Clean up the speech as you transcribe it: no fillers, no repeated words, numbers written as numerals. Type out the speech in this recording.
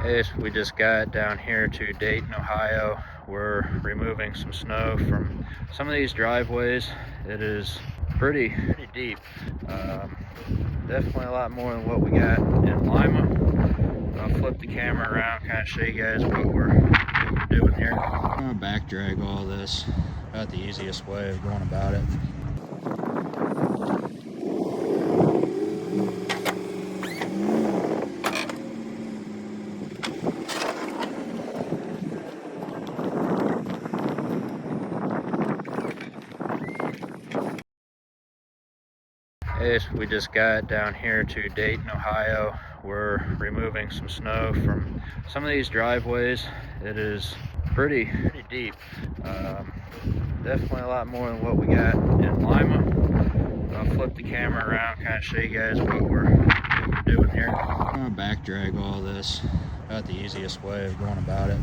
Hey, so we just got down here to Dayton, Ohio. We're removing some snow from some of these driveways. It is pretty deep. Definitely a lot more than what we got in Lima. I'll flip the camera around, kind of show you guys what we're doing here. I'm gonna back drag all this. About the easiest way of going about it. Hey, so we just got down here to Dayton, Ohio. We're removing some snow from some of these driveways. It is pretty deep. Definitely a lot more than what we got in Lima. I'll flip the camera around, kind of show you guys what we're doing here. I'm gonna back drag all this. About the easiest way of going about it.